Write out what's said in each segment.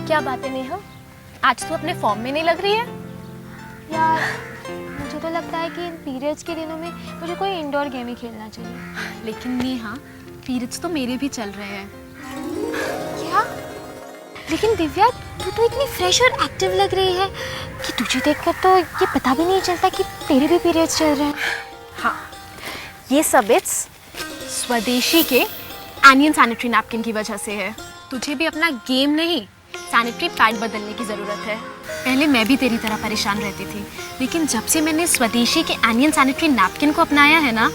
क्या बात है नेहा, आज तो अपने फॉर्म में नहीं लग रही है। यार मुझे तो लगता है कि इन पीरियड्स के दिनों में मुझे कोई इंडोर गेम ही खेलना चाहिए। लेकिन नेहा, पीरियड्स तो मेरे भी चल रहे हैं। क्या? लेकिन दिव्या, तू तो इतनी फ्रेश और एक्टिव लग रही है कि तुझे देखकर तो ये पता भी नहीं चलता कि तेरे भी पीरियड्स चल रहे हैं। हाँ, ये सब इट्स स्वदेशी के एनियन सैनिटरी नैपकिन की वजह से है। तुझे भी अपना गेम नहीं, सैनिटरी पैड बदलने की ज़रूरत है। पहले मैं भी तेरी तरह परेशान रहती थी, लेकिन जब से मैंने स्वदेशी के एनियन सैनिटरी नैपकिन को अपनाया है ना,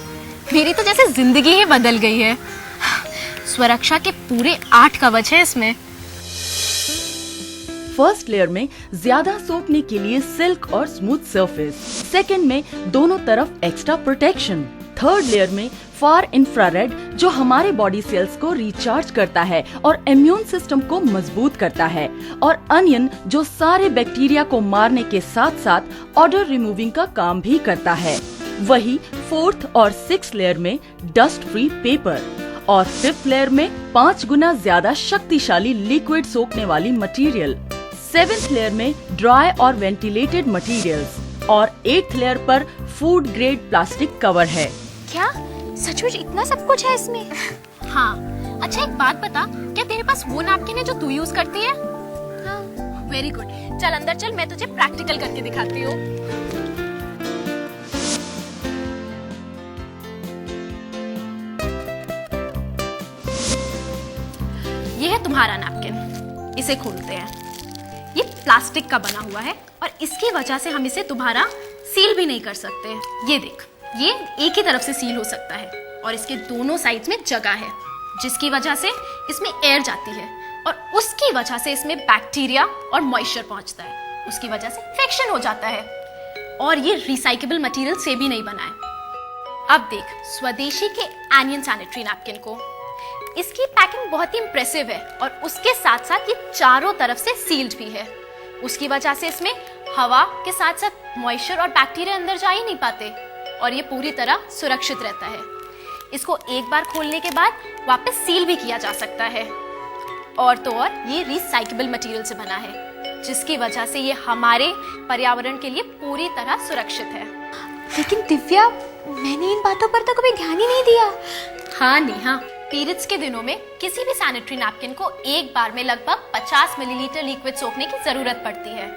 मेरी तो जैसे ज़िंदगी ही बदल गई है। स्वरक्षा के पूरे 8 कवच है इसमें। फर्स्ट लेयर में ज्यादा सोखने के लिए सिल्क और स्मूथ सरफेस, सेकंड में दोनों तरफ एक्स्ट्रा प्रोटेक्शन, थर्ड लेयर में फार इंफ्रारेड जो हमारे बॉडी सेल्स को रिचार्ज करता है और इम्यून सिस्टम को मजबूत करता है, और अनियन जो सारे बैक्टीरिया को मारने के साथ साथ ऑडर रिमूविंग का काम भी करता है। वही फोर्थ और सिक्स लेयर में डस्ट फ्री पेपर, और फिफ्थ लेयर में 5 गुना ज्यादा शक्तिशाली लिक्विड सोखने वाली मटेरियल, सेवेंथ लेयर में ड्राई और वेंटिलेटेड मटेरियल्स, और एट्थ लेयर पर फूड ग्रेड प्लास्टिक कवर है। क्या सचमुच इतना सब कुछ है इसमें? हाँ, अच्छा एक बात बता, क्या तेरे पास वो नैपकिन है जो तू यूज करती है? हाँ। वेरी गुड, चल अंदर चल, मैं तुझे प्रैक्टिकल करके दिखाती हूँ। ये है तुम्हारा नैपकिन, इसे खोलते हैं। ये प्लास्टिक का बना हुआ है और इसकी वजह से हम इसे दोबारा सील भी नहीं कर सकते। ये देख, ये एक ही तरफ से सील हो सकता है और इसके दोनों साइड्स में जगह है, जिसकी वजह से इसमें एयर जाती है और उसकी वजह से इसमें बैक्टीरिया और मॉइस्चर पहुंचता है, उसकी वजह से इन्फेक्शन हो जाता है। और ये रिसाइकेबल मटेरियल से भी नहीं बना है। अब देख स्वदेशी के एनियन सैनिटरी नैपकिन को, इसकी पैकिंग बहुत ही इंप्रेसिव है और उसके साथ साथ ये चारों तरफ से सील्ड भी है। उसकी वजह से इसमें हवा के साथ साथ मॉइस्चर और बैक्टीरिया अंदर जा ही नहीं पाते और ये पूरी तरह सुरक्षित रहता है। इसको एक बार खोलने के बाद वापस सील भी किया जा सकता है, और तो और ये रिसाइकेबल मटेरियल से बना है, जिसकी वजह से ये हमारे पर्यावरण के लिए पूरी तरह सुरक्षित है। लेकिन दिव्या, मैंने इन बातों पर तो कभी ध्यान ही नहीं दिया। हाँ नेहा, पीरियड्स के दिनों में किसी भी सैनिटरी नैपकिन को एक बार में लगभग 50 मिलीलीटर लिक्विड सोखने की जरूरत पड़ती है।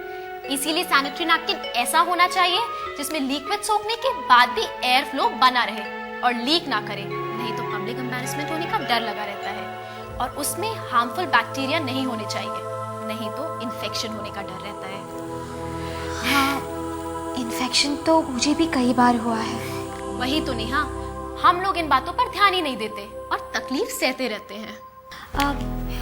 इसीलिए सैनिटरी नैपकिन ऐसा होना चाहिए जिसमें लिक्विड सोखने के बाद भी एयर फ्लो बना रहे और लीक ना करे, नहीं तो पब्लिक एम्बैरेसमेंट होने का डर लगा रहता है। और उसमें हार्मफुल बैक्टीरिया नहीं होने चाहिए, नहीं तो इन्फेक्शन होने का डर रहता है। हाँ, इन्फेक्शन तो मुझे भी कई बार हुआ है। वही तो नेहा, हम लोग इन बातों पर ध्यान ही नहीं देते और तकलीफ सहते रहते हैं।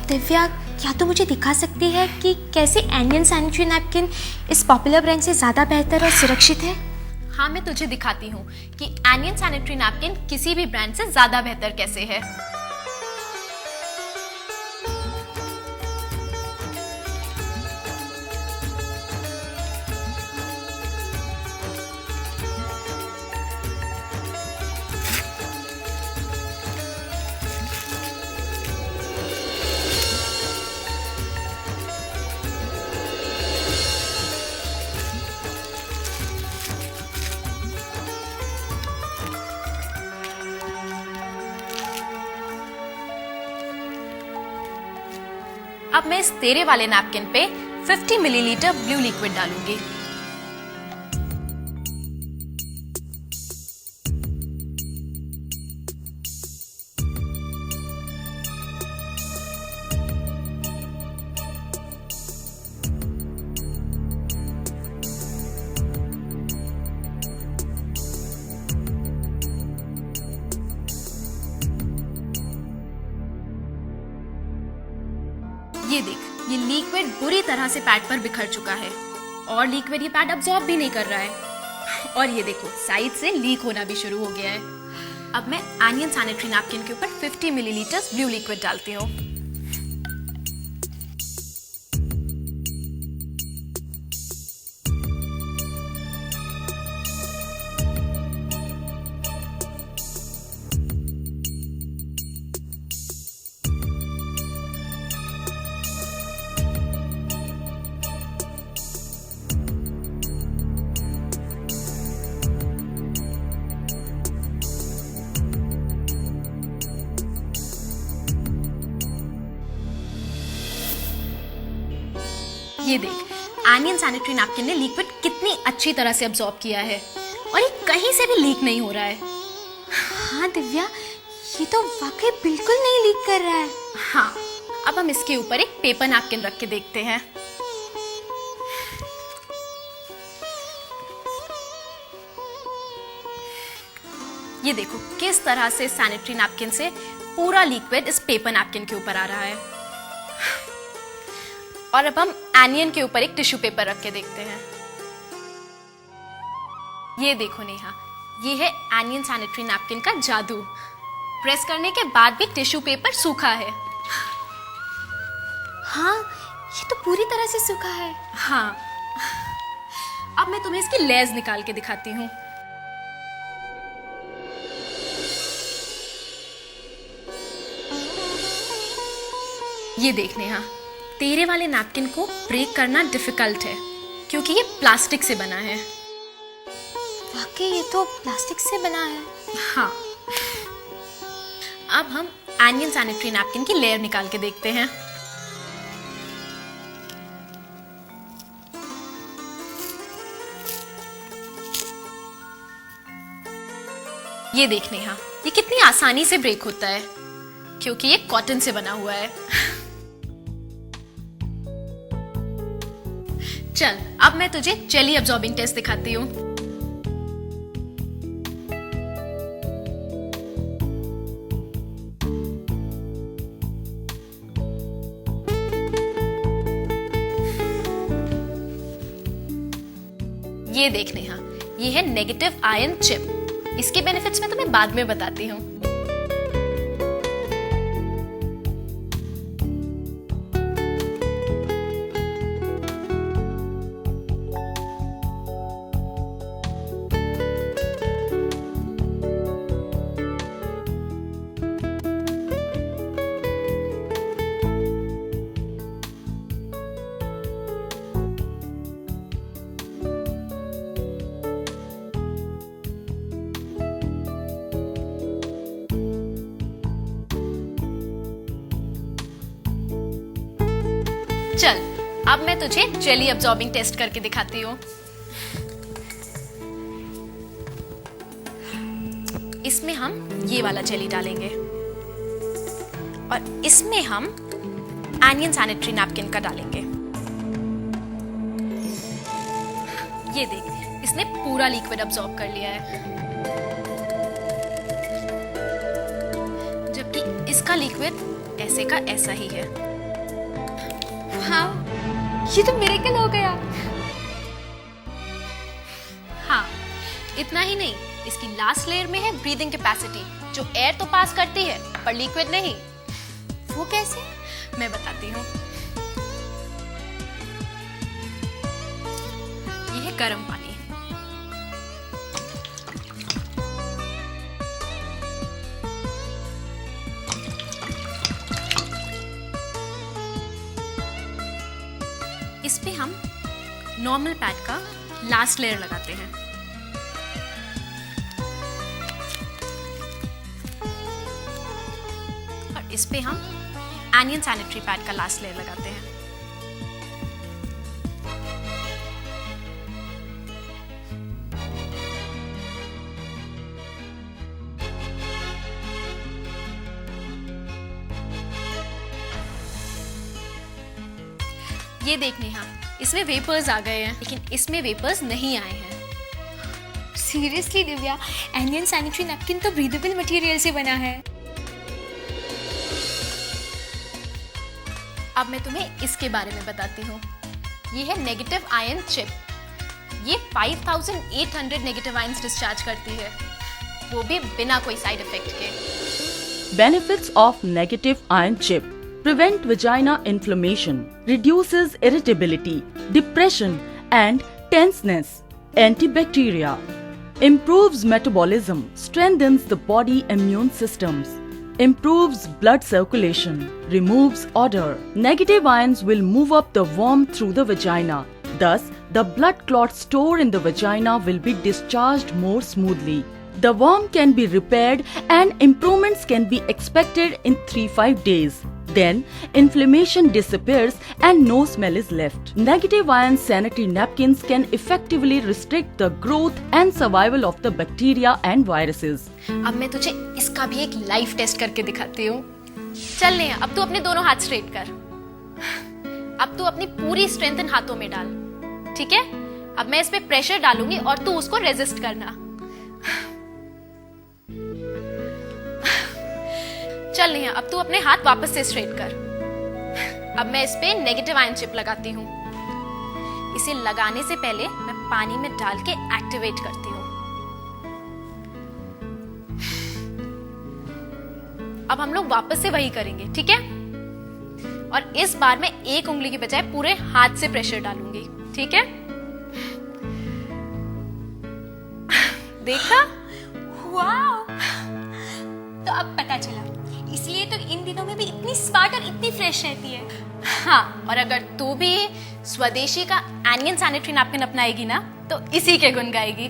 दिव्या, क्या तो मुझे दिखा सकती है कि कैसे एनियन सैनिटरी नैपकिन इस पॉपुलर ब्रांड से ज़्यादा बेहतर और सुरक्षित है? हाँ, मैं तुझे दिखाती हूँ कि एनियन सैनिटरी नैपकिन किसी भी ब्रांड से ज़्यादा बेहतर कैसे है। अब मैं इस तेरे वाले नैपकिन पे 50 मिलीलीटर ब्लू लिक्विड डालूंगी। ये देख, ये लिक्विड बुरी तरह से पैड पर बिखर चुका है और लिक्विड ये पैड अब्सॉर्ब भी नहीं कर रहा है। और ये देखो, साइड से लीक होना भी शुरू हो गया है। अब मैं एनियन सैनिटरी नैपकिन के ऊपर 50 मिलीलीटर ब्लू लिक्विड डालती हूँ। ये देख, एनियन सैनिटरी नैपकिन ने लिक्विड कितनी अच्छी तरह से अब्सॉर्ब किया है और ये कहीं से भी लीक नहीं हो रहा है। हाँ दिव्या, ये तो वाकई बिल्कुल नहीं लीक कर रहा है। हाँ, अब हम इसके ऊपर एक पेपर नैपकिन रख के देखते हैं। ये देखो किस तरह से सैनिटरी नैपकिन से पूरा लिक्विड इस पेपर नैपकिन के ऊपर आ रहा है। और अब हम एनियन के ऊपर एक टिश्यू पेपर रख के देखते हैं। ये देखो नेहा, ये है एनियन सैनिटरी नैपकिन का जादू। प्रेस करने के बाद भी टिश्यू पेपर सूखा है। हाँ, ये तो पूरी तरह से सूखा है। हाँ, अब मैं तुम्हें इसकी लेयर्स निकाल के दिखाती हूँ। ये देख नेहा, तेरे वाले नैपकिन को ब्रेक करना डिफिकल्ट है क्योंकि ये प्लास्टिक से बना है। वाकई ये तो प्लास्टिक से बना है। हाँ, अब हम एनियन सैनिटरी नैपकिन की लेयर निकाल के देखते हैं। ये देख नेहा, ये कितनी आसानी से ब्रेक होता है क्योंकि ये कॉटन से बना हुआ है। चल, अब मैं तुझे जेली अब्सॉर्बिंग टेस्ट दिखाती हूँ। ये देख नेहा, ये है नेगेटिव आयन चिप। इसके बेनिफिट्स मैं तुम्हें बाद में बताती हूँ। चल, अब मैं तुझे जेली अब्सॉर्बिंग टेस्ट करके दिखाती हूँ। इसमें हम ये वाला जेली डालेंगे और इसमें हम एनियन सैनिटरी नैपकिन का डालेंगे। ये देख, इसने पूरा लिक्विड अब्सॉर्ब कर लिया है, जबकि इसका लिक्विड ऐसे का ऐसा ही है। हाँ, ये तो मिरेकल हो गया। हाँ, इतना ही नहीं, इसकी लास्ट लेयर में है ब्रीदिंग कैपेसिटी, जो एयर तो पास करती है पर लिक्विड नहीं। वो कैसे? मैं बताती हूँ। ये है गर्म पानी। इस पे हम नॉर्मल पैड का लास्ट लेयर लगाते हैं। और इस पे हम एनियन सैनिटरी पैड का लास्ट लेयर लगाते हैं। ये देख नेहा, इसमें वेपर्स आ गए हैं, लेकिन इसमें वेपर्स नहीं आए हैं। Seriously Divya, anion sanitary napkin तो ब्रीदेबल मटेरियल से बना है। अब मैं तुम्हें इसके बारे में बताती हूँ। ये है नेगेटिव आयन चिप। ये 5800 नेगेटिव आयंस डिस्चार्ज करती है, वो भी बिना कोई साइड इफेक्ट के। Benefits of negative ion chip: prevent vagina inflammation, reduces irritability, depression and tenseness, antibacteria, improves metabolism, strengthens the body immune systems, improves blood circulation, removes odor. Negative ions will move up the worm through the vagina. Thus, the blood clot stored in the vagina will be discharged more smoothly. The worm can be repaired and improvements can be expected in 3-5 days. Then, inflammation disappears and no smell is left. Negative ion sanitary napkins can effectively restrict the growth and survival of the bacteria and viruses. अब मैं तुझे इसका भी एक live test करके दिखाती हूँ। चल नेहा, अब तू अपने दोनों हाथ स्ट्रेट कर। अब तू अपनी पूरी स्ट्रेंथ इन हाथों में डाल, ठीक है? अब मैं इस पे प्रेशर डालूंगी और तू उसको रेजिस्ट करना। चल नेहा, अब तू अपने हाथ वापस से स्ट्रेट कर। अब मैं इस पे नेगेटिव आयन चिप लगाती हूँ। इसे लगाने से पहले मैं पानी में डाल के एक्टिवेट करती हूँ। अब हम लोग वापस से वही करेंगे, ठीक है? और इस बार मैं एक उंगली की बजाय पूरे हाथ से प्रेशर डालूंगी, ठीक है? देखा? वाओ! तो अब पता चला, इसलिए तो इन दिनों में भी इतनी स्मार्ट और इतनी फ्रेश रहती है। हाँ, और अगर तू भी स्वदेशी का एनियन सैनिटरी नैपकिन अपनाएगी ना, तो इसी के गुण गाएगी।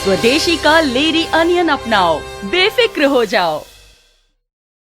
स्वदेशी का लेडी अनियन अपनाओ, बेफिक्र हो जाओ।